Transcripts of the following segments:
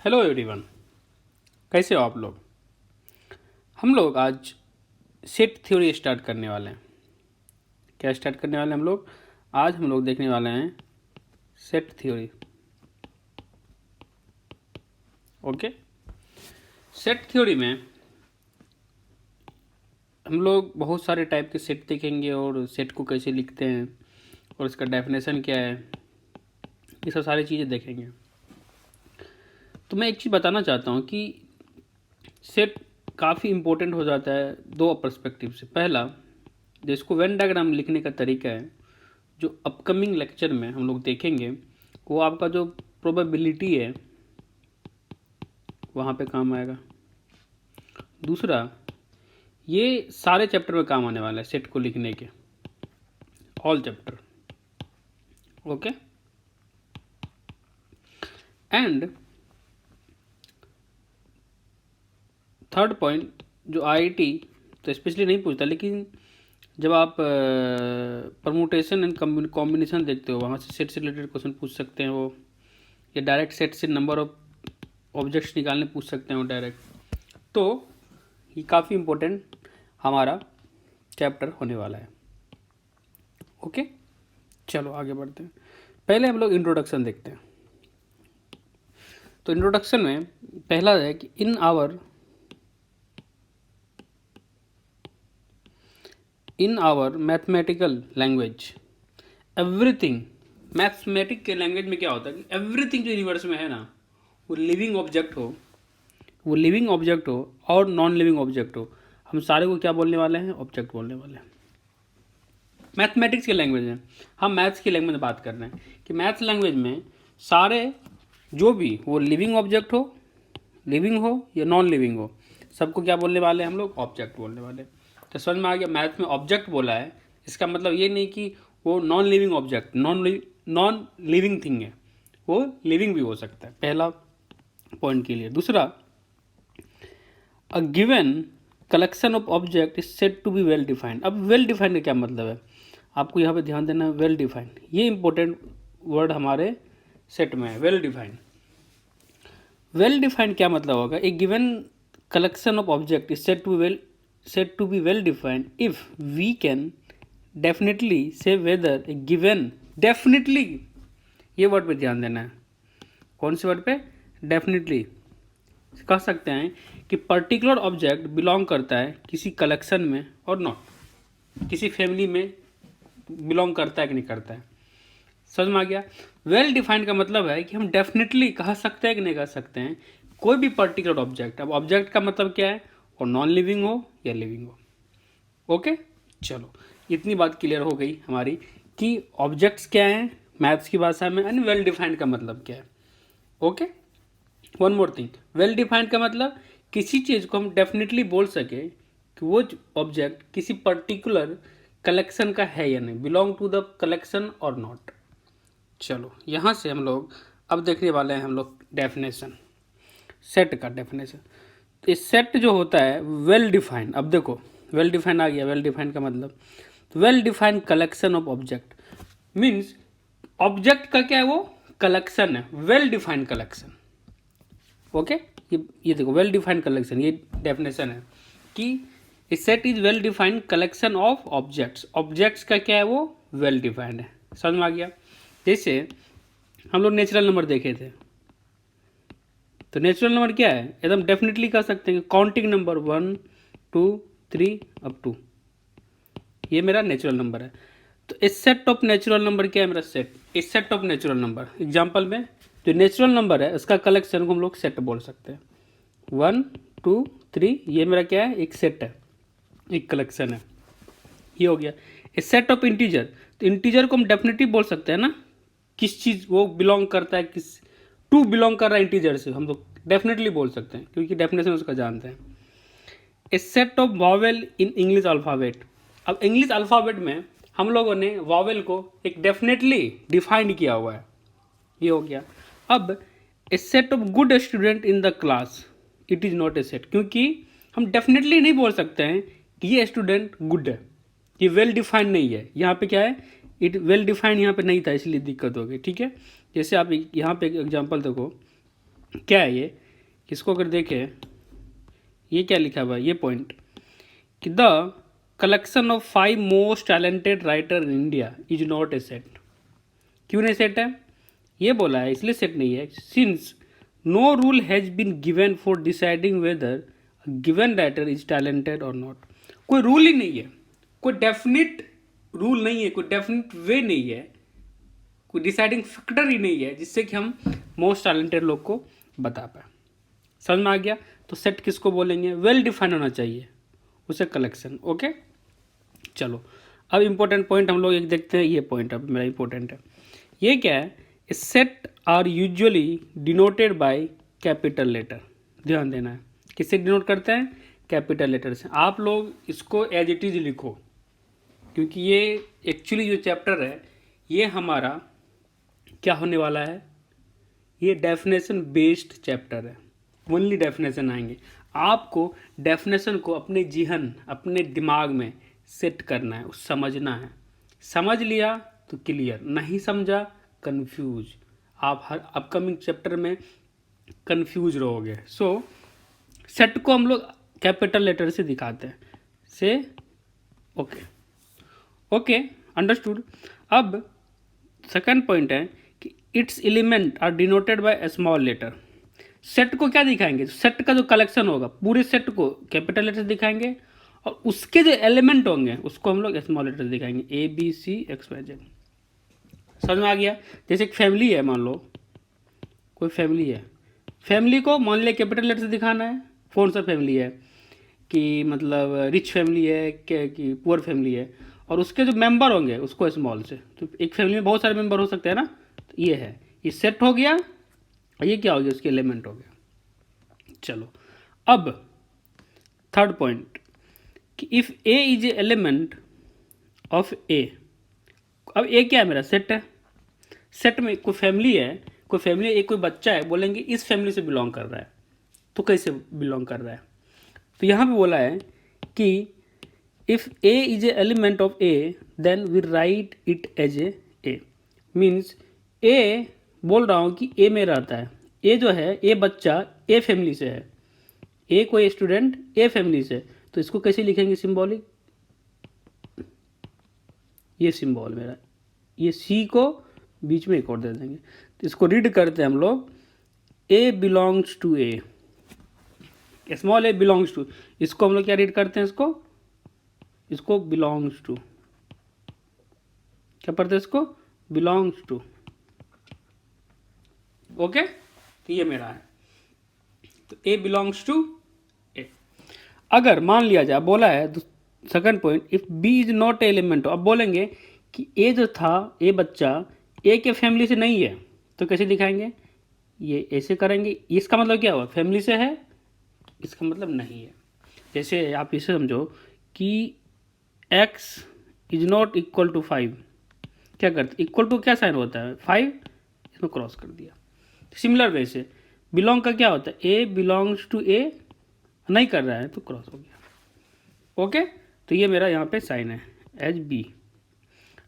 Hello everyone, कैसे हो आप लोग। हम लोग आज सेट थ्योरी स्टार्ट करने वाले हैं। क्या स्टार्ट करने वाले हैं हम लोग? आज हम लोग देखने वाले हैं set theory. Okay, set theory में हम लोग बहुत सारे टाइप के सेट देखेंगे और सेट को कैसे लिखते हैं और इसका डेफिनेशन क्या है, ये सब सारी चीज़ें देखेंगे। तो मैं एक चीज़ बताना चाहता हूँ कि सेट काफ़ी इम्पोर्टेंट हो जाता है दो पर्सपेक्टिव से। पहला, जिसको वेन डायग्राम लिखने का तरीका है, जो अपकमिंग लेक्चर में हम लोग देखेंगे, वो आपका जो प्रोबेबिलिटी है वहाँ पे काम आएगा। दूसरा, ये सारे चैप्टर में काम आने वाला है सेट को लिखने के, all chapter. Okay, and third point, जो आईआईटी तो स्पेशली नहीं पूछता, लेकिन जब आप परमुटेशन एंड कॉम्बिनेशन देखते हो, वहाँ से सेट से रिलेटेड क्वेश्चन पूछ सकते हैं वो, या डायरेक्ट सेट से नंबर ऑफ ऑब्जेक्ट्स निकालने पूछ सकते हैं वो डायरेक्ट। तो ये काफ़ी इम्पोर्टेंट हमारा चैप्टर होने वाला है। ओके, चलो आगे बढ़ते हैं। पहले हम लोग इंट्रोडक्शन देखते हैं। तो इंट्रोडक्शन में पहला है कि in our mathematical language everything. Mathematic के लैंग्वेज में क्या होता है कि एवरीथिंग जो यूनिवर्स में है ना, वो लिविंग ऑब्जेक्ट हो और नॉन लिविंग ऑब्जेक्ट हो, हम सारे को क्या बोलने वाले हैं? ऑब्जेक्ट बोलने वाले हैं। मैथमेटिक्स के लैंग्वेज में, हम मैथ्स की लैंग्वेज में बात कर रहे हैं कि मैथ्स लैंग्वेज में सारे जो भी वो लिविंग ऑब्जेक्ट हो या नॉन लिविंग हो, सबको क्या बोलने वाले हैं हम लोग? ऑब्जेक्ट बोलने वाले। तो समझ में आ गया, मैथ में ऑब्जेक्ट बोला है, इसका मतलब ये नहीं कि वो non living object, non living thing है, वो लिविंग भी हो सकता है। पहला पॉइंट के लिए। दूसरा, a given collection of object is said to be well defined. अब वेल डिफाइंड का क्या मतलब है, आपको यहाँ पे ध्यान देना है। वेल डिफाइंड, ये इंपॉर्टेंट वर्ड हमारे सेट में है, वेल डिफाइंड। वेल डिफाइंड क्या मतलब होगा? A given collection of object is said to be well defined if we can definitely say whether a given, definitely, ये वर्ड पे ध्यान देना है। कौन से वर्ड पे? डेफिनेटली। कह सकते हैं कि पर्टिकुलर ऑब्जेक्ट बिलोंग करता है किसी कलेक्शन में और नॉट, किसी फैमिली में बिलोंग करता है कि नहीं करता है। समझ में आ गया? वेल डिफाइंड का मतलब है कि हम डेफिनेटली कह सकते हैं कि नहीं कह सकते हैं कोई भी पर्टिकुलर ऑब्जेक्ट। अब ऑब्जेक्ट का मतलब क्या है? और नॉन लिविंग हो या लिविंग हो। ओके, चलो इतनी बात क्लियर हो गई हमारी कि ऑब्जेक्ट्स क्या हैं मैथ्स की भाषा में, एंड वेल डिफाइंड का मतलब क्या है। Okay, one more thing, well defined का मतलब किसी चीज़ को हम डेफिनेटली बोल सके कि वो ऑब्जेक्ट किसी पर्टिकुलर कलेक्शन का है या नहीं, बिलोंग टू द कलेक्शन और नॉट। चलो यहाँ से हम लोग अब देखने वाले हैं हम लोग डेफिनेशन, सेट का डेफिनेशन। तो इस सेट जो होता है वेल डिफाइंड, अब देखो वेल डिफाइंड आ गया। वेल डिफाइंड का मतलब well defined collection of object, means object का क्या है? वो कलेक्शन है, वेल डिफाइंड कलेक्शन। ओके, ये देखो वेल डिफाइंड कलेक्शन, ये डेफिनेशन है कि a set is well defined collection of objects. Objects का क्या है? वो वेल डिफाइंड है। समझ में आ गया? जैसे हम लोग नेचुरल नंबर देखे थे, तो नेचुरल नंबर क्या है? एकदम डेफिनेटली कह सकते हैं काउंटिंग नंबर 1 2 3 अप टू, ये मेरा नेचुरल नंबर है। तो इस सेट ऑफ नेचुरल नंबर क्या है? मेरा सेट, इस set of natural number, example में जो नेचुरल नंबर है उसका कलेक्शन को हम लोग सेट बोल सकते हैं। 1 2 3, ये मेरा क्या है? एक सेट है, एक कलेक्शन है, ये हो गया। इस सेट ऑफ इंटीजर, तो इंटीजर को हम डेफिनेटली बोल सकते हैं ना, किस चीज़ वो बिलोंग करता है, किस टू बिलोंग कर रहा है इंटीजर से, हम लोग डेफिनेटली बोल सकते हैं क्योंकि डेफिनेशन उसका जानते हैं। A set of vowel in English alphabet. अब इंग्लिश अल्फ़ाबेट में हम लोगों ने वॉवेल को एक डेफिनेटली डिफाइंड किया हुआ है, ये हो गया। अब a set of good student in the class, it is not a set, क्योंकि हम डेफिनेटली नहीं बोल सकते हैं कि ये स्टूडेंट गुड है, ये वेल डिफाइंड नहीं है। यहाँ पे क्या है? इट वेल डिफाइंड यहाँ पे नहीं था, इसलिए दिक्कत हो गई। ठीक है, जैसे आप यहाँ पे एक एग्जांपल देखो, क्या है ये, इसको अगर देखें, ये क्या लिखा हुआ है, ये पॉइंट कि the collection of 5 most talented writer in India is not a set. क्यों नहीं सेट है, ये बोला है इसलिए सेट नहीं है, since no rule has been given for deciding whether given writer is talented और नॉट। कोई रूल ही नहीं है, कोई डेफिनिट रूल नहीं है, कोई डेफिनिट वे नहीं है, कोई डिसाइडिंग फैक्टर ही नहीं है जिससे कि हम मोस्ट टैलेंटेड लोग को बता पाए। समझ में आ गया। तो सेट किसको बोलेंगे, वेल डिफाइन होना चाहिए उसे कलेक्शन। ओके चलो अब इंपॉर्टेंट पॉइंट हम लोग एक देखते हैं, ये पॉइंट अब मेरा इंपॉर्टेंट है। ये क्या है, set are usually denoted by capital letter. ध्यान देना है, किससे डिनोट करते हैं, कैपिटल लेटर से। आप लोग इसको एज इट इज लिखो, क्योंकि ये एक्चुअली जो चैप्टर है ये हमारा क्या होने वाला है, ये डेफिनेशन बेस्ड चैप्टर है, ओनली डेफिनेशन आएंगे। आपको डेफिनेशन को अपने जिहन अपने दिमाग में सेट करना है, समझना है। समझ लिया तो क्लियर, नहीं समझा कंफ्यूज, आप हर अपकमिंग चैप्टर में कंफ्यूज रहोगे। सो सेट को हम लोग कैपिटल लेटर से दिखाते हैं, से ओके ओके अंडरस्टूड। अब सेकंड पॉइंट है कि its element are denoted by small letter. Set को क्या दिखाएंगे, सेट का जो कलेक्शन होगा पूरे सेट को कैपिटल लेटर से दिखाएंगे, और उसके जो एलिमेंट होंगे उसको हम लोग स्मॉल लेटर दिखाएंगे, A B C X Y Z. समझ में आ गया। जैसे एक फैमिली है, मान लो कोई फैमिली है, फैमिली को मान लिया कैपिटल लेटर से दिखाना है, कौन सा फैमिली है कि मतलब रिच फैमिली है क्या कि पुअर फैमिली है, और उसके जो मेंबर होंगे उसको स्मॉल से। तो एक फैमिली में बहुत सारे मेंबर हो सकते हैं ना, तो ये है, ये सेट हो गया, और ये क्या हो गया, उसके एलिमेंट हो गया। चलो अब थर्ड पॉइंट कि if a is a element of A. अब ए क्या है, मेरा सेट है। सेट में कोई फैमिली है, कोई फैमिली एक कोई बच्चा है, बोलेंगे इस फैमिली से बिलोंग कर रहा है, तो कैसे बिलोंग कर रहा है, तो यहाँ पे बोला है कि if a is a element of A then we write it as a. Means a बोल रहा हूँ कि ए में रहता है, ए जो है ए बच्चा ए फैमिली से है, ए कोई स्टूडेंट ए फैमिली से, तो इसको कैसे लिखेंगे, सिंबॉलिक, ये सिंबल मेरा, ये सी को बीच में एक और दे देंगे, तो इसको रीड करते हैं हम लोग, a belongs to A, small a belongs to, इसको हम लोग क्या रीड करते हैं, इसको बिलोंग्स टू, क्या पढ़ते हैं इसको, बिलोंग्स टू। ओके तो ये मेरा है, तो ए बिलोंग्स टू ए। अगर मान लिया जाए, बोला है second point, if B is not a element, अब बोलेंगे कि ए जो था, ए बच्चा ए के फैमिली से नहीं है, तो कैसे दिखाएंगे, ये ऐसे करेंगे, इसका मतलब क्या हुआ, फैमिली से है, इसका मतलब नहीं है। जैसे आप इसे समझो कि x is not equal to 5, क्या करते, इक्वल टू क्या साइन होता है 5, इसमें क्रॉस कर दिया। सिमिलर वे से बिलोंग का क्या होता है, ए बिलोंग्स टू ए, नहीं कर रहा है तो क्रॉस हो गया। ओके तो ये मेरा यहाँ पे साइन है एच बी।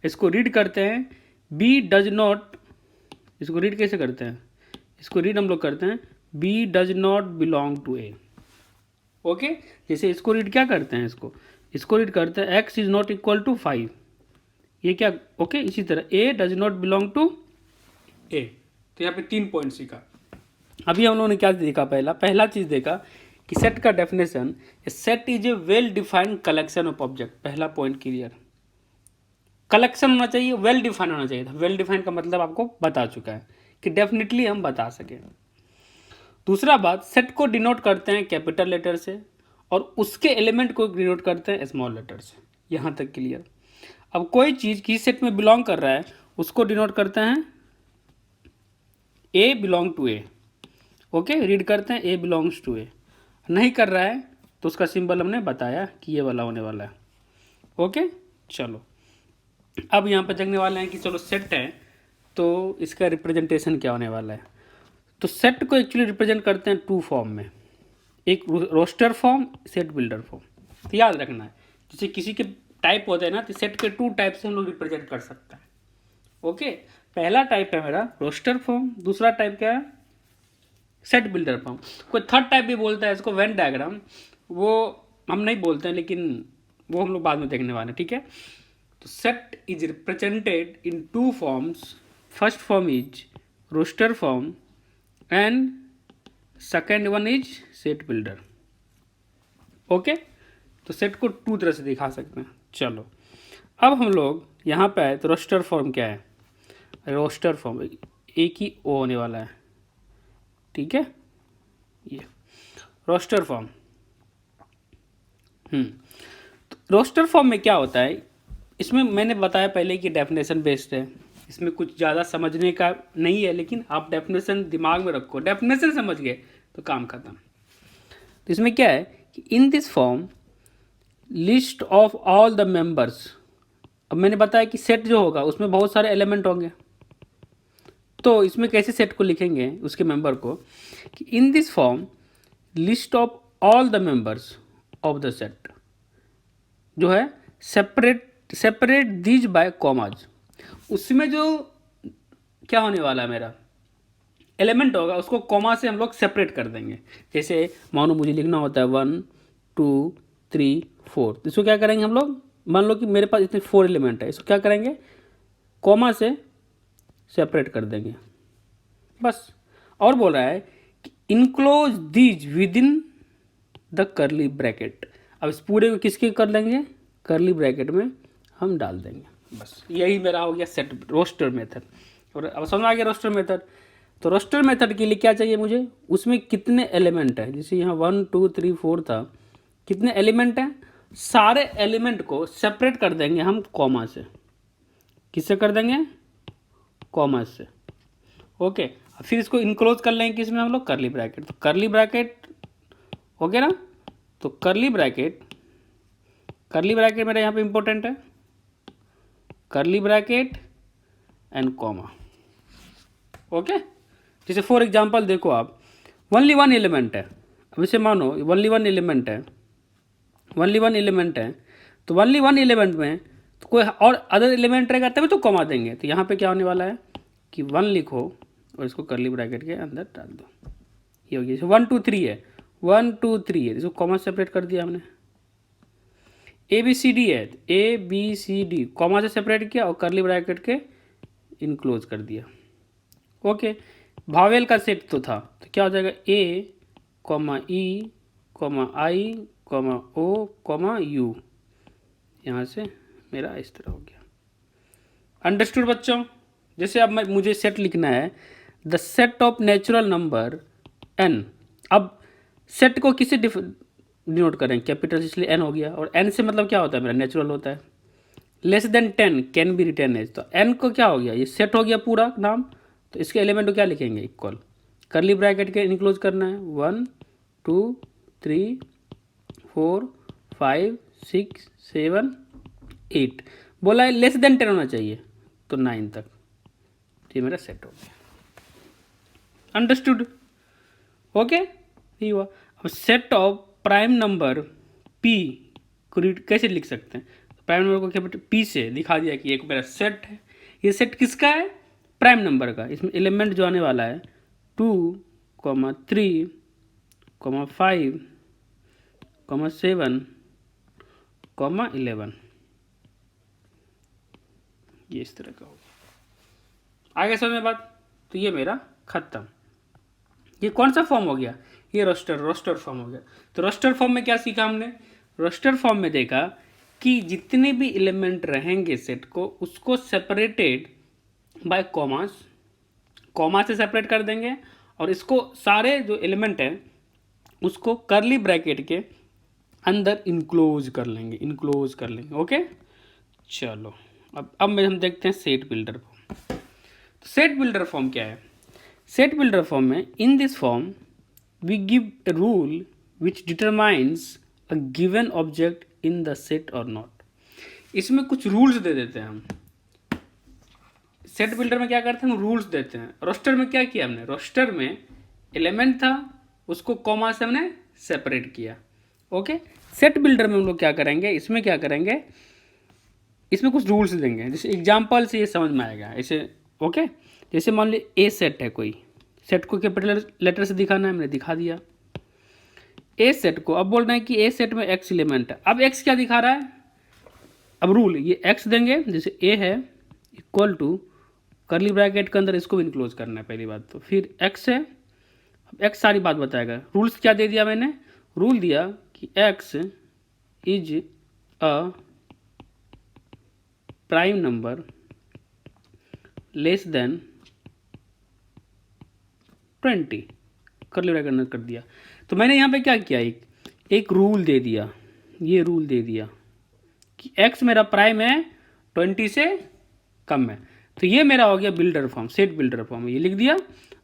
इसको रीड करते हैं, बी डज नॉट, इसको रीड कैसे करते हैं, इसको रीड हम लोग करते हैं B does not belong to A. Okay जैसे इसको रीड क्या करते हैं, इसको रीड करते हैं x is not equal to 5, ये क्या, ओके इसी तरह A does not belong to A. तो यहाँ पे 3 पॉइंट सीखा। अभी हम लोगों ने क्या देखा, पहला चीज़ देखा कि सेट का definition, set is a well defined collection of object. पहला पॉइंट क्लियर, कलेक्शन होना चाहिए, वेल डिफाइंड होना चाहिए था। वेल डिफाइंड का मतलब आपको बता चुका है कि डेफिनेटली हम बता सकें। दूसरा बात, सेट को डिनोट करते हैं कैपिटल लेटर से, और उसके एलिमेंट को डिनोट करते हैं स्मॉल लेटर से। यहाँ तक क्लियर। अब कोई चीज़ किस सेट में बिलोंग कर रहा है उसको डिनोट करते हैं a belong to A. Okay read करते हैं ए बिलोंग्स टू ए, नहीं कर रहा है तो उसका सिंबल हमने बताया कि ये वाला होने वाला है। ओके चलो अब यहाँ पर देखने वाले हैं कि चलो सेट है तो इसका रिप्रेजेंटेशन क्या होने वाला है। तो सेट को एक्चुअली रिप्रेजेंट करते हैं 2 फॉर्म में, एक roster form, set builder form. तो याद रखना है, जैसे किसी के टाइप होते हैं ना, तो सेट के 2 टाइप से हम लोग रिप्रेजेंट कर सकते हैं। ओके पहला टाइप है मेरा रोस्टर फॉर्म, दूसरा टाइप क्या है, सेट बिल्डर फॉर्म। कोई थर्ड टाइप भी बोलता है इसको वेन डायग्राम, वो हम नहीं बोलते हैं, लेकिन वो हम लोग बाद में देखने वाले हैं, ठीक है। तो set is represented in two forms, first form is roster form and second one is set builder. Okay, तो सेट को टू तरह से दिखा सकते हैं। चलो अब हम लोग यहाँ पे आए तो रोस्टर फॉर्म क्या है, रोस्टर फॉर्म एक ही ओ होने वाला है, ठीक है, ये रोस्टर फॉर्म। तो रोस्टर फॉर्म में क्या होता है, इसमें मैंने बताया पहले कि डेफिनेशन बेस्ड है, इसमें कुछ ज़्यादा समझने का नहीं है, लेकिन आप डेफिनेशन दिमाग में रखो, डेफिनेशन समझ गए तो काम खत्म। तो इसमें क्या है कि इन this form list of all the members, अब मैंने बताया कि सेट जो होगा उसमें बहुत सारे एलिमेंट होंगे, तो इसमें कैसे सेट को लिखेंगे उसके मेंबर को, कि इन this form list of all the members of the set जो है सेपरेट दीज बाय कॉमाज, उसमें जो क्या होने वाला है मेरा एलिमेंट होगा उसको कॉमा से हम लोग सेपरेट कर देंगे। जैसे मानो मुझे लिखना होता है 1 2 3 4, तो इसको क्या करेंगे हम लोग, मान लो कि मेरे पास इतने 4 एलिमेंट है, इसको क्या करेंगे कॉमा से सेपरेट कर देंगे बस। और बोल रहा है कि enclose these with in the करली ब्रैकेट, अब इस पूरे को किसके कर लेंगे, करली ब्रैकेट में हम डाल देंगे, बस यही मेरा हो गया सेट रोस्टर मेथड। और अब समझ आ गया रोस्टर मेथड। तो रोस्टर मेथड के लिए क्या चाहिए मुझे, उसमें कितने एलिमेंट है, जैसे यहाँ 1 2 3 4 था, कितने एलिमेंट हैं, सारे एलिमेंट को सेपरेट कर देंगे हम कॉमा से, किससे कर देंगे, कॉमा से। ओके, फिर इसको इनक्लोज कर लेंगे किसमें हम लोग, करली ब्रैकेट। तो करली ब्रैकेट ओके ना, तो करली ब्रैकेट मेरा यहाँ पे इंपॉर्टेंट है, करली ब्रैकेट एंड कॉमा। ओके, जैसे फॉर एग्जांपल देखो आप, ओनली वन एलिमेंट है, अब इसे मानो ओनली वन एलिमेंट है, तो ओनली वन एलिमेंट में तो कोई और अदर एलिमेंट रहेगा तभी तो कॉमा देंगे। तो यहाँ पे क्या होने वाला है कि 1 लिखो और इसको करली ब्रैकेट के अंदर डाल दो, ये हो गया। जैसे 1 2 3 है, 1 2 3 है, इसको कॉमा सेपरेट कर दिया हमने। ABCD है, ABCD कॉमा से सेपरेट किया और करली ब्रैकेट के इनक्लोज कर दिया। ओके, भावेल का सेट तो था, तो क्या हो जाएगा A, E, I, O, U, यहाँ से मेरा इस तरह हो गया। अंडरस्टूड बच्चों। जैसे अब मुझे सेट लिखना है the set of natural number n, अब सेट को किससे डिनोट करें, कैपिटल, इसलिए n हो गया, और n से मतलब क्या होता है मेरा नेचुरल होता है। Less than 10 can be written as, तो n को क्या हो गया, ये सेट हो गया पूरा नाम, तो इसके एलिमेंट को क्या लिखेंगे, इक्वल, करली ब्रैकेट के इनक्लोज करना है 1 2 3 4 5 6 7 8, बोला है लेस देन 10 होना चाहिए, तो 9 तक, ये मेरा सेट हो गया। अंडरस्टूड। ओके, ये हुआ। अब set of prime number p कैसे लिख सकते हैं, प्राइम नंबर को क्या p से दिखा दिया कि एक मेरा सेट है। ये सेट किसका है, प्राइम नंबर का। इसमें एलिमेंट जो आने वाला है 2 3 5 7 11, ये इस तरह का होगा। आगे समझ में बात, तो ये मेरा खत्म। ये कौन सा फॉर्म हो गया, ये रोस्टर फॉर्म हो गया। तो रोस्टर फॉर्म में क्या सीखा हमने, रोस्टर फॉर्म में देखा कि जितने भी एलिमेंट रहेंगे सेट को, उसको सेपरेटेड बाय कॉमा से सेपरेट कर देंगे, और इसको सारे जो एलिमेंट हैं उसको करली ब्रैकेट के अंदर इनक्लोज कर लेंगे। ओके, चलो अब हम देखते हैं सेट बिल्डर फॉर्म। तो सेट बिल्डर फॉर्म क्या है, सेट बिल्डर फॉर्म में in this form we give a rule which determines a given object in the set और नॉट। इसमें कुछ रूल्स दे देते हैं हम। सेट बिल्डर में क्या करते हैं, हम रूल्स देते हैं। रोस्टर में क्या किया हमने, रोस्टर में एलिमेंट था, उसको कॉमा से हमने सेपरेट किया। ओके, सेट बिल्डर में हम लोग क्या करेंगे, इसमें क्या करेंगे, इसमें कुछ रूल्स देंगे। जैसे एग्जांपल से ये समझ में आएगा ऐसे। ओके, जैसे मान ली ए सेट है, कोई सेट को कैपिटल लेटर से दिखाना है, मैंने दिखा दिया। ए सेट को अब बोल रहे हैं कि ए सेट में एक्स एलिमेंट है। अब एक्स क्या दिखा रहा है, अब रूल ये एक्स देंगे, जैसे ए है इक्वल टू करली ब्रैकेट के अंदर इसको भी इनक्लोज करना है पहली बात तो, फिर एक्स है, अब एक्स सारी बात बताएगा। रूल्स क्या दे दिया मैंने, रूल दिया कि x is a prime number less than 20, करली ब्रैकेट अंदर कर दिया। तो मैंने यहाँ पे क्या किया, एक रूल दे दिया, ये रूल दे दिया कि x मेरा प्राइम है 20 से कम है। तो ये मेरा हो गया builder form, set builder form, ये लिख दिया।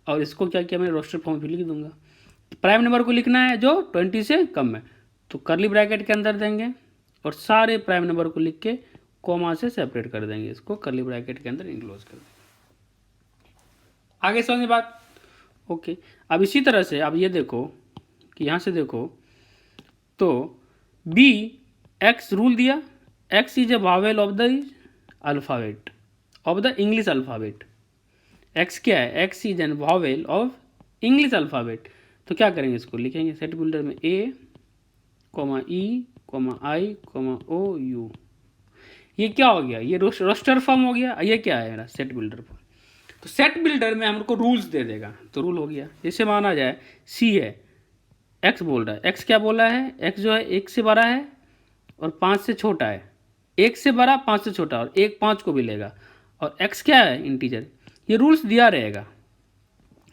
और इसको क्या किया मैंने, रोस्टर फॉर्म भी लिख दूंगा। प्राइम नंबर को लिखना है जो 20 से कम है, तो करली ब्रैकेट के अंदर देंगे और सारे प्राइम नंबर को लिख के कॉमा से सेपरेट कर देंगे, इसको करली ब्रैकेट के अंदर इनक्लोज कर देंगे। आगे समझ में बात, ओके। अब इसी तरह से अब ये देखो कि यहाँ से देखो तो बी एक्स रूल दिया, x is a vowel of the alphabet of the English alphabet. X क्या है, x is an vowel of English alphabet. तो क्या करेंगे, इसको लिखेंगे सेट बिल्डर में A comma E comma I comma O U. ये क्या हो गया, ये रोस्टर फॉर्म हो गया। ये क्या है मेरा सेट बिल्डर फॉर्म। तो सेट बिल्डर में हमको रूल्स दे देगा, तो रूल हो गया। जैसे माना जाए सी है, एक्स बोल रहा है, एक्स क्या बोला है, एक्स जो है 1 से बड़ा है और 5 से छोटा है, 1 से बड़ा 5 से छोटा, और 1 5 को भी लेगा, और एक्स क्या है इंटीजर। ये रूल्स दिया रहेगा,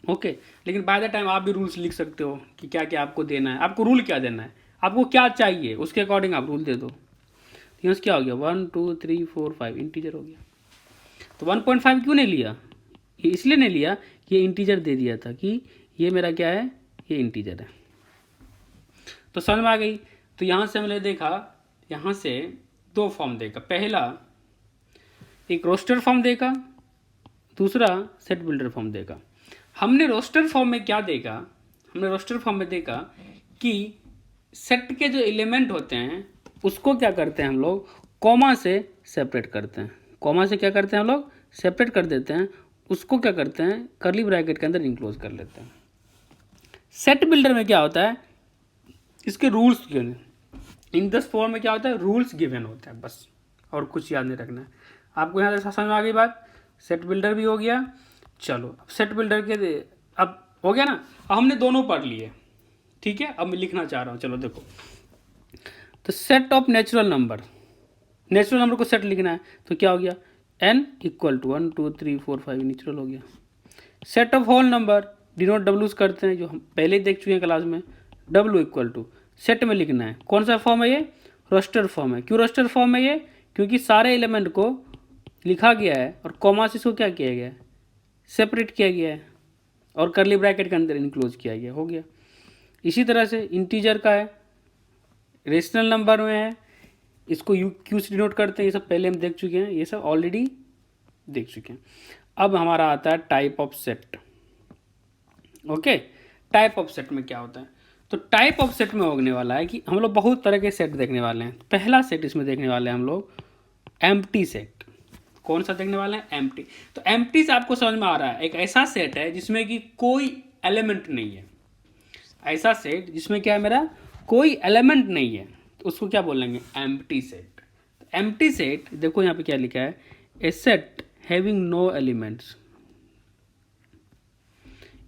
ओके। लेकिन बाय द टाइम आप भी रूल्स लिख सकते हो कि क्या क्या आपको देना है, आपको रूल क्या देना है, आपको क्या चाहिए उसके अकॉर्डिंग आप रूल दे दो। तो यहाँ क्या हो गया 1 2 3 4 5 इंटीजर हो गया। तो 1.5 क्यों नहीं लिया, ये इसलिए नहीं लिया कि ये इंटीजर दे दिया था कि ये मेरा क्या है, ये इंटीजर है। तो समझ में आ गई। तो यहाँ से हमने देखा, यहाँ से 2 फॉर्म देगा, पहला एक रोस्टर फॉर्म देगा, दूसरा सेट बिल्डर फॉर्म देगा। हमने रोस्टर फॉर्म में क्या देखा, हमने रोस्टर फॉर्म में देखा कि सेट के जो एलिमेंट होते हैं उसको क्या करते हैं हम लोग, कॉमा से सेपरेट करते हैं। कॉमा से क्या करते हैं हम लोग, सेपरेट कर देते हैं, उसको क्या करते हैं करली ब्रैकेट के अंदर इनक्लोज कर लेते हैं। सेट बिल्डर में क्या होता है, इसके rules given, in this form में क्या होता है, रूल्स गिवन होता है बस, और कुछ याद नहीं रखना है आपको। यहाँ से समझ में आ गई बात, सेट बिल्डर भी हो गया। चलो अब सेट बिल्डर के अब हो गया ना, अब हमने दोनों पढ़ लिए, ठीक है। अब मैं लिखना चाह रहा हूँ, चलो देखो। तो set of natural number, natural number को सेट लिखना है, तो क्या हो गया n इक्वल टू 1 2 3 4 5 नेचुरल हो गया। Set of whole number denote डब्ल्यूज करते हैं, जो हम पहले ही देख चुके हैं क्लास में, w इक्वल टू सेट में लिखना है। कौन सा फॉर्म है ये, रोस्टर फॉर्म है। क्यों रोस्टर फॉर्म है ये, क्योंकि सारे एलिमेंट को लिखा गया है और कॉमा से इसको क्या किया गया है, सेपरेट किया गया है, और करली ब्रैकेट के अंदर इनक्लोज किया गया, हो गया। इसी तरह से इंटीजर का है, रेशनल नंबर में है, इसको यू क्यू से डिनोट करते हैं, ये सब पहले हम देख चुके हैं, ये सब ऑलरेडी देख चुके हैं। अब हमारा आता है type of set, okay. Type of set में क्या होता है, तो टाइप ऑफ सेट में होने वाला है कि हम लोग बहुत तरह के सेट देखने वाले हैं। पहला सेट इसमें देखने वाले हैं हम लोग एम्प्टी सेट। कौन सा देखने वाले हैं, एम्प्टी। तो एम्प्टी से आपको समझ में आ रहा है, एक ऐसा सेट है जिसमें कि कोई एलिमेंट नहीं है। ऐसा सेट जिसमें क्या है मेरा, कोई एलिमेंट नहीं है, तो उसको क्या बोलेंगे, एम्प्टी सेट। एम्प्टी सेट देखो यहाँ पे क्या लिखा है, a set having no elements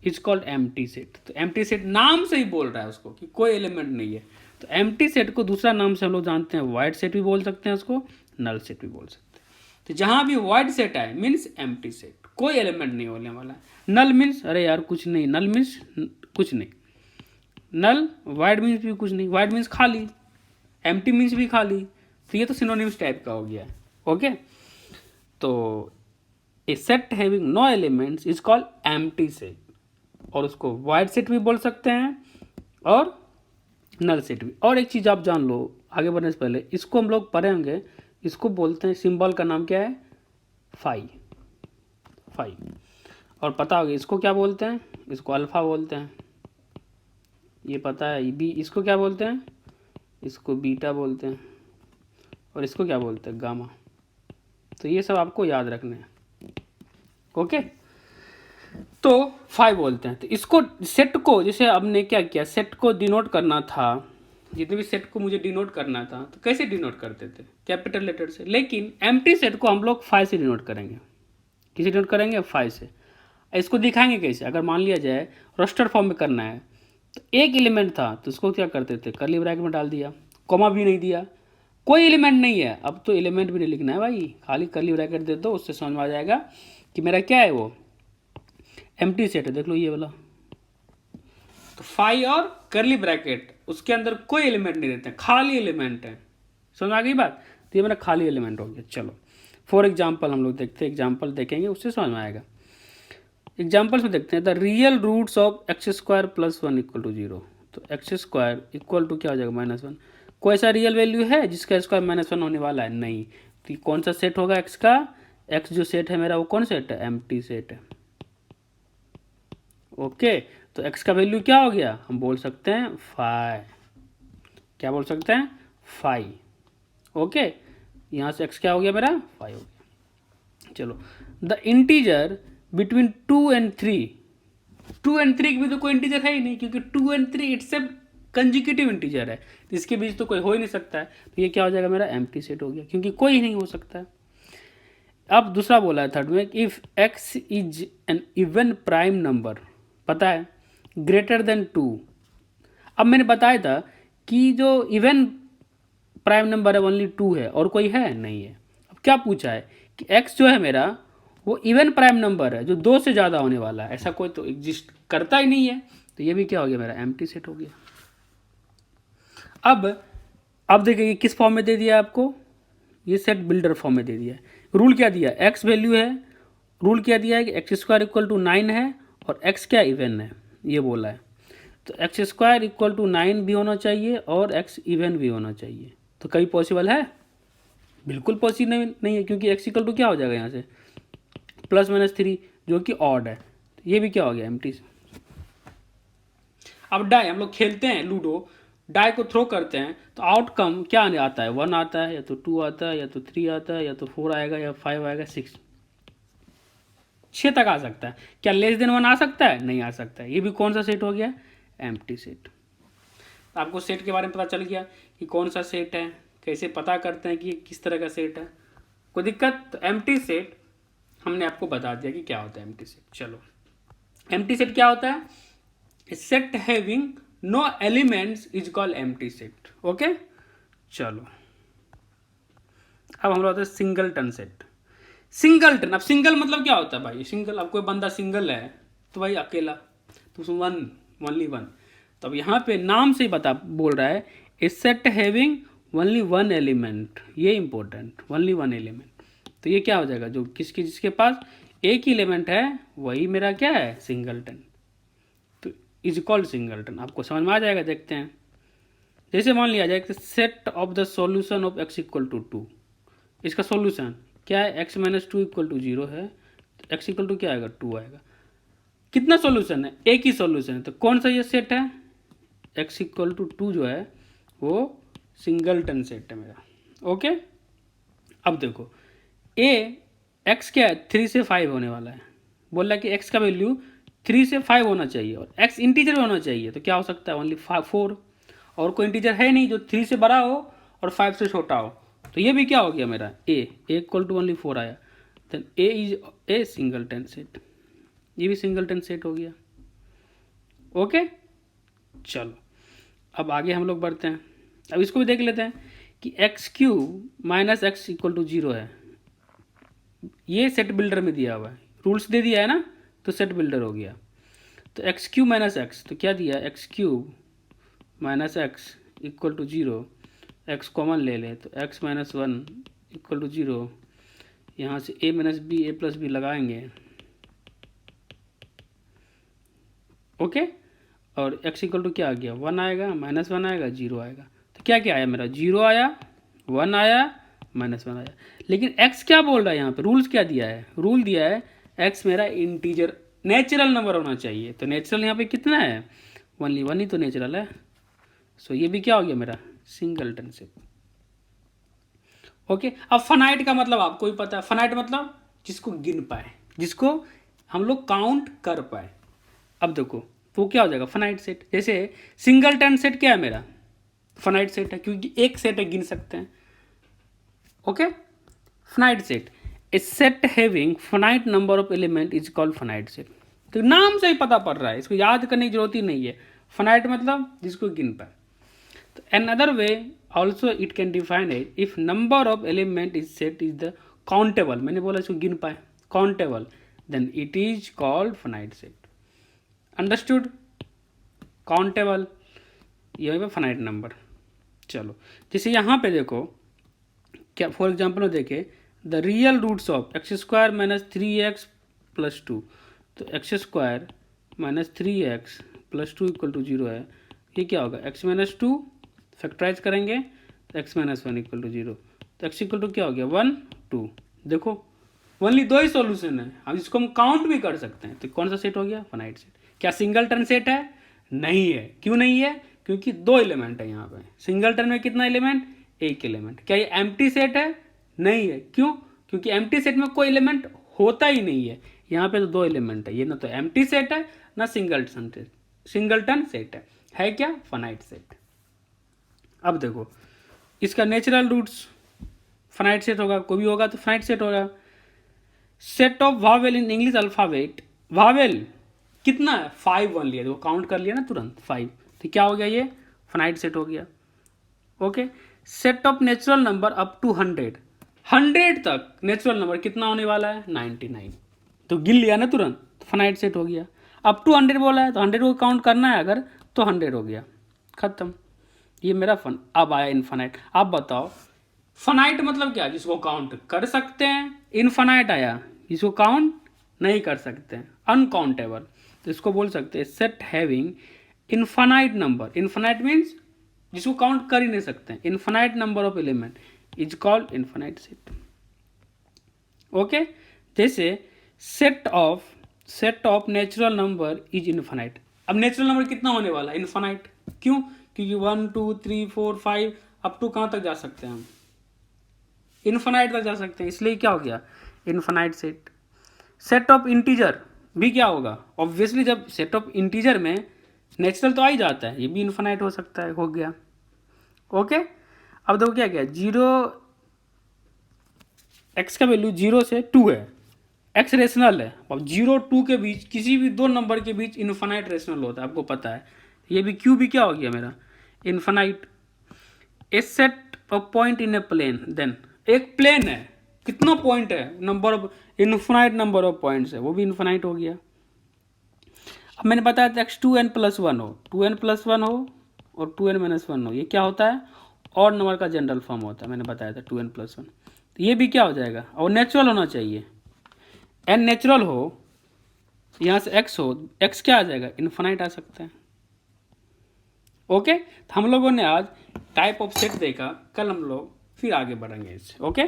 is called empty set. तो एम्प्टी सेट नाम से ही बोल रहा है उसको कि कोई एलिमेंट नहीं है। तो एम्प्टी सेट को दूसरा नाम से हम लोग जानते हैं, वाइड सेट भी बोल सकते हैं उसको, नल सेट भी बोल सकते हैं। तो जहां भी वाइड सेट आए मीन्स एम्प्टी सेट, कोई एलिमेंट नहीं होने वाला है। नल मीन्स अरे यार कुछ नहीं, नल मीन्स कुछ नहीं, नल। वाइड मीन्स भी कुछ नहीं, वाइड मीन्स खाली, एम्प्टी मीन्स भी खाली। तो ये तो सिनोनिम्स टाइप का हो गया, ओके। तो a set having no elements is called empty set, और उसको वाइड सेट भी बोल सकते हैं और नल सेट भी। और एक चीज़ आप जान लो आगे बढ़ने से पहले, इसको हम लोग पढ़े होंगे, इसको बोलते हैं, सिंबल का नाम क्या है, फाई। फाई। और पता होगा इसको क्या बोलते हैं, इसको अल्फ़ा बोलते हैं, ये पता है। बी इसको क्या बोलते हैं, इसको बीटा बोलते हैं, और इसको क्या बोलते हैं, गामा। तो ये सब आपको याद रखना है, ओके। तो 5 बोलते हैं। तो इसको सेट को, जैसे हमने क्या किया, सेट को डिनोट करना था, जितने भी सेट को मुझे डिनोट करना था तो कैसे डिनोट करते थे, कैपिटल लेटर से। लेकिन एम्प्टी सेट को हम लोग 5 से डिनोट करेंगे। किसे डिनोट करेंगे, 5 से। इसको दिखाएंगे कैसे, अगर मान लिया जाए रोस्टर फॉर्म में करना है तो एक एलिमेंट था तो उसको क्या करते थे, कर्ली ब्रैकेट में डाल दिया, कॉमा भी नहीं दिया, कोई एलिमेंट नहीं है, अब तो एलिमेंट भी नहीं लिखना है भाई, खाली कर्ली ब्रैकेट दे दो, उससे समझ में आ जाएगा कि मेरा क्या है, वो एम्प्टी सेट है। देख लो ये वाला, तो 5 और कर्ली ब्रैकेट, उसके अंदर कोई एलिमेंट नहीं रहते, खाली एलिमेंट है। समझ आ गई बात, तो ये मेरा खाली एलिमेंट हो गया। चलो फॉर एग्जाम्पल हम लोग देखते हैं, एग्जाम्पल देखेंगे उससे समझ में आएगा। एग्जाम्पल्स में देखते हैं, the real roots of x square plus 1 equal to 0। तो एक्स स्क्वायर इक्वल टू क्या हो जाएगा, -1। कोई ऐसा रियल वैल्यू है जिसका स्क्वायर -1 होने वाला है, नहीं। तो कौन सा सेट होगा एक्स का, एक्स जो सेट है मेरा वो कौन सेट है, एम्प्टी सेट है। ओके, तो एक्स का वैल्यू क्या हो गया, हम बोल सकते हैं 5। क्या बोल सकते हैं, 5। ओके, यहाँ से एक्स क्या हो गया मेरा, 5 हो गया। चलो, the integer between 2 and 3, 2 and 3 के भी तो कोई इंटीजर है ही नहीं, क्योंकि 2 and 3 it's a consecutive integer है, तो इसके बीच तो कोई हो ही नहीं सकता है। तो ये क्या हो जाएगा मेरा, एम्प्टी सेट हो गया, क्योंकि कोई नहीं हो सकता है। अब दूसरा बोला है थर्ड में, if x is N even prime number, पता है, ग्रेटर देन 2। अब मैंने बताया था कि जो इवन प्राइम नंबर है ओनली 2 है, और कोई है नहीं है। अब क्या पूछा है कि x जो है मेरा वो इवन प्राइम नंबर है जो 2 से ज़्यादा होने वाला है, ऐसा कोई तो एग्जिस्ट करता ही नहीं है। तो ये भी क्या हो गया मेरा, एम्प्टी सेट हो गया। अब देखिए ये किस फॉर्म में दे दिया है आपको, ये सेट बिल्डर फॉर्म में दे दिया है। रूल क्या दिया, एक्स वैल्यू है, रूल क्या दिया है कि एक्स स्क्वायर इक्वल टू 9 है और एक्स क्या इवन है, ये बोला है। तो एक्स स्क्वायर इक्वल टू 9 भी होना चाहिए और एक्स इवन भी होना चाहिए। तो कभी पॉसिबल है, बिल्कुल पॉसिबल नहीं है, क्योंकि एक्स इक्वल टू क्या हो जाएगा यहाँ से, +-3 जो कि ऑड है। तो ये भी क्या हो गया, एम्प्टी। अब डाई हम लोग खेलते हैं लूडो, डाई को थ्रो करते हैं तो आउटकम क्या आता है, 1 आता है, या तो 2 आता है, या तो 3 आता है, या तो 4 आएगा, या 5 आएगा, 6 तक आ सकता है। क्या लेस देन 1 आ सकता है, नहीं आ सकता है। ये भी कौन सा सेट हो गया, एम्प्टी सेट। आपको सेट के बारे में पता चल गया कि कौन सा सेट है, कैसे पता करते हैं कि ये किस तरह का सेट है, कोई दिक्कत। तो एम्प्टी सेट हमने आपको बता दिया कि क्या होता है एम्प्टी सेट। चलो, एम्प्टी सेट क्या होता है, set having no elements is called empty set. Okay, चलो अब हम लोग आते हैं सिंगलटन सेट। सिंगलटन, अब सिंगल मतलब क्या होता है भाई, सिंगल, अब कोई बंदा सिंगल है तो भाई अकेला, तो उसमें ओनली वन। तो अब यहाँ पे नाम से ही बोल रहा है, a set having only 1 element, ये इंपॉर्टेंट, ओनली 1 एलिमेंट। तो ये क्या हो जाएगा, जो जिसके पास एक ही एलिमेंट है वही मेरा क्या है, सिंगलटन। तो इज कॉल्ड सिंगलटन। आपको समझ में आ जाएगा, देखते हैं। जैसे मान लिया जाए कि set of the solution of x equal to 2, इसका सॉल्यूशन क्या है, x - 2 इक्वल टू 0 है, तो x इक्वल टू क्या आएगा, 2 आएगा। कितना सॉल्यूशन है, एक ही सॉल्यूशन है, तो कौन सा ये सेट है, x इक्वल टू 2 जो है वो सिंगलटन सेट है मेरा। ओके, अब देखो x क्या है, 3 से 5 होने वाला है, बोल रहा है कि x का वैल्यू 3 से 5 होना चाहिए और x इंटीजर होना चाहिए। तो क्या हो सकता है, ओनली 4, और कोई इंटीजर है नहीं जो 3 से बड़ा हो और 5 से छोटा हो। तो ये भी क्या हो गया मेरा, a इक्वल टू ओनली 4 आया, then a is a singleton set, ये भी सिंगलटन सेट हो गया। ओके, चलो अब आगे हम लोग बढ़ते हैं। अब इसको भी देख लेते हैं कि x³ - x इक्वल टू 0 है, ये सेट बिल्डर में दिया हुआ है, रूल्स दे दिया है ना, तो सेट बिल्डर हो गया। तो x³ - x, तो क्या दिया, x³ - x equal to 0, x common ले ले तो x - 1 इक्वल टू 0, यहाँ से a - b a + b लगाएंगे। ओके, और x इक्वल टू क्या आ गया, 1 आएगा, -1 आएगा, 0 आएगा। तो क्या क्या आया मेरा, 0 आया, 1 आया, -1 आया। लेकिन x क्या बोल रहा है यहाँ पे, रूल्स क्या दिया है, रूल दिया है x मेरा इंटीजर नेचुरल नंबर होना चाहिए। तो नेचुरल यहाँ पे कितना है, ओनली 1 ही तो नेचुरल है। सो ये भी क्या हो गया मेरा, सिंगलटन सेट। ओके, अब फनाइट का मतलब आपको ही पता है, फनाइट मतलब जिसको गिन पाए, जिसको हम लोग काउंट कर पाए। अब देखो तो क्या हो जाएगा फाइनाइट सेट। जैसे सिंगलटन सेट क्या है मेरा, फाइनाइट सेट है क्योंकि एक सेट है, गिन सकते हैं। Okay, finite set, A set having finite number of element is called finite set. तो नाम से ही पता पड़ रहा है, इसको याद करने की जरूरत ही नहीं है। फाइनाइट मतलब जिसको गिन पाए। तो another way also it can define it if number of element is set is the countable, मैंने बोला इसको गिन पाए, countable, then it is called finite set। understood? countable ये है फाइनाइट नंबर। चलो जैसे यहाँ पे देखो क्या, फॉर एग्जाम्पल देखे the real roots of x square minus 3x plus 2, तो x square minus 3x plus 2 equal to 0 है। ये क्या होगा, x माइनस 2 फैक्टराइज करेंगे तो x माइनस 1 इक्वल टू 0, तो x इक्वल टू क्या हो गया 1 2। देखो ओनली दो ही सॉल्यूशन है, अब इसको हम काउंट भी कर सकते हैं। तो कौन सा सेट हो गया, फाइनाइट सेट। क्या सिंगल टर्न सेट है, नहीं है। क्यों नहीं है, क्योंकि दो एलिमेंट है यहाँ पे। सिंगल टर्न में कितना एलिमेंट, एक एलिमेंट। क्या ये एम्प्टी सेट है, नहीं है। क्यों, क्योंकि एम्प्टी सेट में कोई एलिमेंट होता ही नहीं है। यहाँ पे तो दो एलिमेंट है, ये ना तो एम्प्टी सेट है ना सिंगलटन सेट है क्या, फाइनाइट सेट। अब देखो इसका नेचुरल रूट्स फाइनाइट सेट होगा, कोई भी होगा तो फाइनाइट सेट होगा। Set of Wavell in English alphabet, Wavell कितना है 5 वन लिया, देखो काउंट कर लिया ना तुरंत 5, तो क्या हो गया ये फाइनाइट सेट हो गया। Okay, set of natural number up to 100 तक नेचुरल नंबर कितना होने वाला है 99, तो गिन लिया ना तुरंत, तो फाइनाइट सेट हो गया। अप टू 100 बोला है तो 100 को काउंट करना है अगर, तो 100 हो गया, खत्म। ये मेरा अब आया इनफाइनाइट। आप बताओ फाइनाइट मतलब क्या, जिसको काउंट कर सकते हैं। इनफाइनाइट आया जिसको काउंट नहीं कर सकते हैं, अनकाउंटेबल, तो इसको बोल सकते हैं set having infinite number. Infinite means जिसको काउंट कर ही नहीं सकते हैं। Infinite number of element is called infinite set. Okay, जैसे set of natural number is infinite. अब नेचुरल नंबर कितना होने वाला है, इनफाइनाइट। क्यों, क्योंकि 1 2 3 4 5 अप टू कहाँ तक जा सकते हैं हम, इनफाइनाइट तक जा सकते हैं, इसलिए क्या हो गया infinite set. Set of integer भी क्या होगा, ऑब्वियसली जब सेट ऑफ इंटीजर में नेचुरल तो आ ही जाता है, ये भी इनफाइनाइट हो सकता है, हो गया। ओके, अब देखो क्या गया, 0 x का वैल्यू 0 से 2 है, x रेशनल है। अब 0 2 के बीच किसी भी दो नंबर के बीच इनफाइनाइट रेशनल होता है, आपको पता है। ये भी क्यू भी क्या हो गया मेरा infinite. A set of point in a plane, then एक प्लेन है, कितना पॉइंट है, number of infinite number of points है, वो भी इनफाइनाइट हो गया। अब मैंने बताया था x 2n+1 हो, 2n+1 हो और 2n-1 हो, ये क्या होता है और नंबर का जनरल फॉर्म होता है, मैंने बताया था 2n+1। तो ये भी क्या हो जाएगा, और नेचुरल होना चाहिए, n नेचुरल हो, यहाँ से x हो, x क्या आ जाएगा इनफाइनाइट आ सकता है। ओके, तो हम लोगों ने आज टाइप ऑफ सेट देखा, कल हम लोग फिर आगे बढ़ेंगे इससे। ओके।